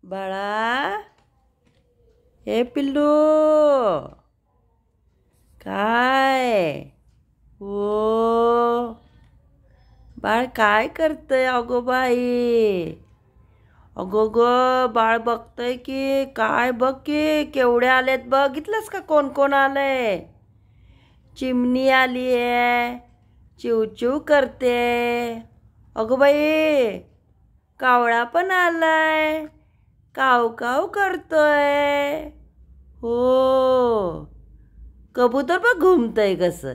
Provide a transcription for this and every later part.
बाळा, हे पिल्लू, काय हो बाळ, काय करतंय? अगो बाई, अगो ग, बाळ बघतंय की काय? बघ की केवढे आलेत, बघितलंस का कोण कोण आलंय? चिमणी आली आहे, चिवचिव करते. अगो बाई, कावळा पण आलाय, काव काव करतोय. हो, कबूतर बघ घुमतंय कसं,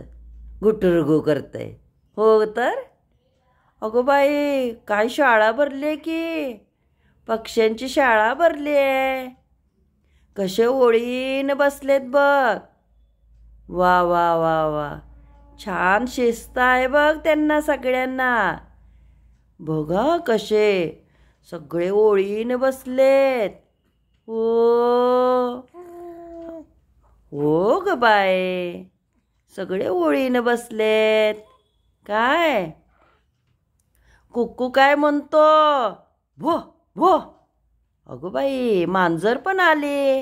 गुटुरगू करतंय. हो तर, अगो बाई, काय शाळा भरली की, पक्ष्यांची शाळा भरली आहे. कसे ओळीनं बसलेत बघ. वा वा वा वा, छान शिस्त आहे बघ त्यांना सगळ्यांना. बघा कसे सगळे ओळीनं बसलेत. हो हो ग बाय, सगळे ओळीनं बसलेत. काय कुक्कू काय म्हणतो? भो भो. अगो बाई, मांजर पण आले.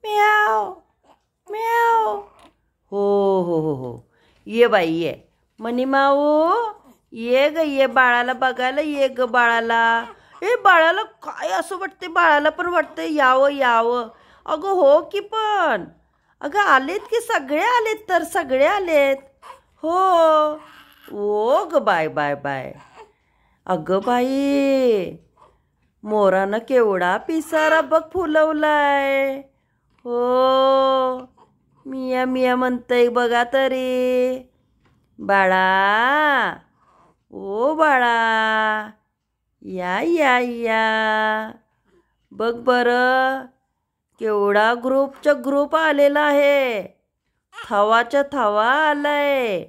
म्याव म्याव. हो हो हो हो, ये बाई ये. मनी माऊ, ये ग, ये बाळाला बघायला, ये ग बाळाला. बाळाला काय असं वाटते, बाळाला पण वाटते यावं यावं. अगं हो की, पण अगं आलेत की, सगळे आलेत तर, सगळे आलेत. हो ओ ग बाय बाय बाय. अगं बाई, मोरानं केवढा पिसारा बघ फुलवलाय. हो, मिया मिया म्हणतंय बघा तरी. बाळा, ओ बाळा, या या या. बघ बरं, केवढा ग्रुपच्या ग्रुप आलेला आहे. थवाच्या थवा आलाय.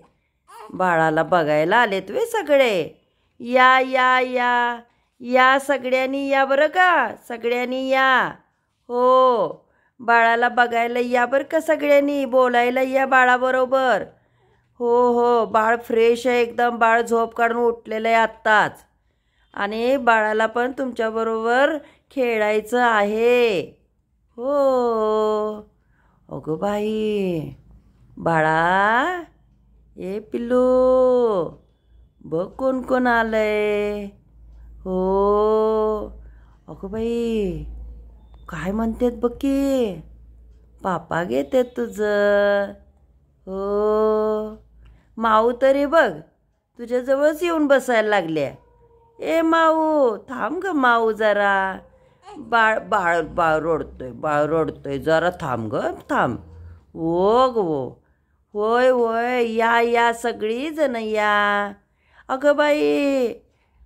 बाळाला बघायला आलेत वे सगळे. या या या या, सगळ्यांनी या बरं का, सगळ्यांनी या. हो, बाळाला बघायला या बरं का सगळ्यांनी, बोलायला या बाळाबरोबर. हो हो, बाळ फ्रेश आहे एकदम, बाळ झोप काढून उठलेलं आहे आत्ताच. आणि बाळाला पण तुमच्याबरोबर खेळायचं आहे. हो, अगं बाई, बाळा, ए पिल्लू, बघ कोण कोण आलंय. हो, अगं बाई, काय म्हणतात बघ की, पापा घेतात तुझं. हो, माऊ तरी बघ तुझ्याजवळच येऊन बसायला लागल्या. ए माऊ, थांब ग माऊ जरा. बाळ बाळ बाळ रडतोय, बाळ रडतोय, जरा थांब ग, थांब. हो ग हो, होय होय, या या सगळी जण या. अगं बाई,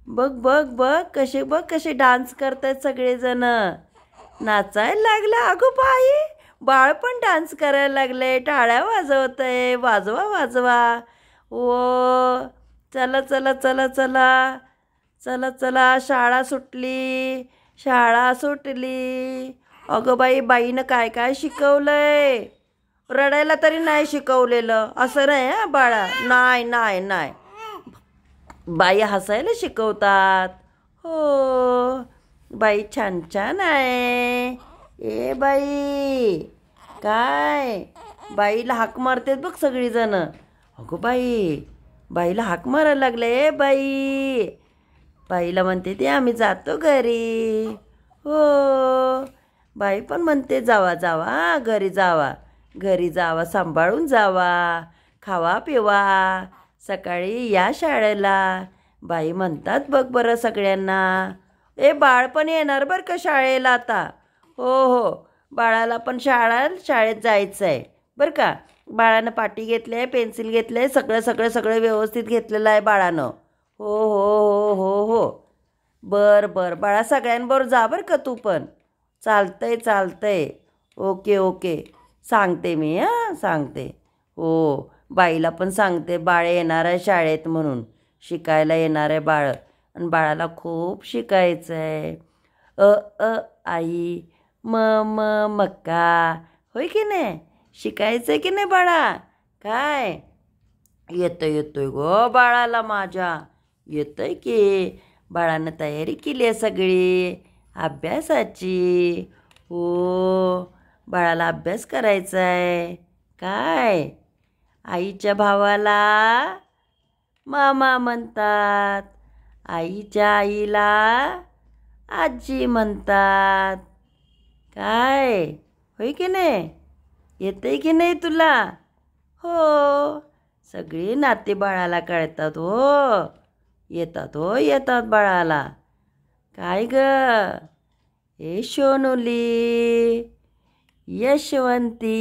बघ बघ बघ कसे, बघ कसे डान्स करतायत सगळेजण, नाचायला लागला. अगं बाई, बाळ पण डान्स करायला लागले, टाळ्या वाजवतंय, वाजवा वाजवा. ओ, चला चला चला चला चला चला, शाळा सुटली, शाळा सुटली. अगं बाई, बाईनं काय काय शिकवलंय. रडायला तरी नाही शिकवलेलं, असं नाही हा बाळा, नाही नाही नाही, बाई हसायला शिकवतात. हो, बाई छान छान आहे. ए बाई, काय बाईला हाक मारतात बघ सगळीजण. अगं बाई, बाईला हाक मारायला लागले. ए बाई, बाईला म्हणते ते आम्ही जातो घरी. हो, बाई पण म्हणते जावा जावा, घरी जावा, घरी जावा, सांभाळून जावा, खावा पिवा, सकाळी या शाळेला. बाई म्हणतात बघ बरं सगळ्यांना. बाळ पण येणार बरं का शाळेला आता. हो हो, बाळाला पण शाळेत जायचं आहे बरं का. बाळानं पाटी घेतली आहे, पेन्सिल घेतलं आहे, सगळं सगळं सगळं व्यवस्थित घेतलेलं आहे बाळानं. हो हो हो हो हो, बरं बरं बाळा, सगळ्यांबरोबर जा बरं का तू पण. चालतंय चालतंय, ओके ओके, सांगते मी, हां सांगते. हो, बाईला पण सांगते बाळ येणार आहे शाळेत म्हणून, शिकायला येणार आहे बाळ, आणि बाळाला खूप शिकायचं आहे. अ आई, म म मक्का, होय की नाही, शिकायचं आहे की नाही बाळा. काय येतोय येतोय गो बाळाला माझ्या, येतोय की. बाळानं तयारी केली आहे सगळी. अभ्यासाची. हो, बाळाला अभ्यास करायचा आहे. काय? आईच्या भावाला मामा म्हणतात. आईच्या आईला आजी म्हणतात. काय? होय की नाही? येतंय की नाही तुला? हो, सगळी नाते बाळाला कळतात हो. येतात हो, येतात बाळाला. काय ग? ए शोनुली, यशवंती,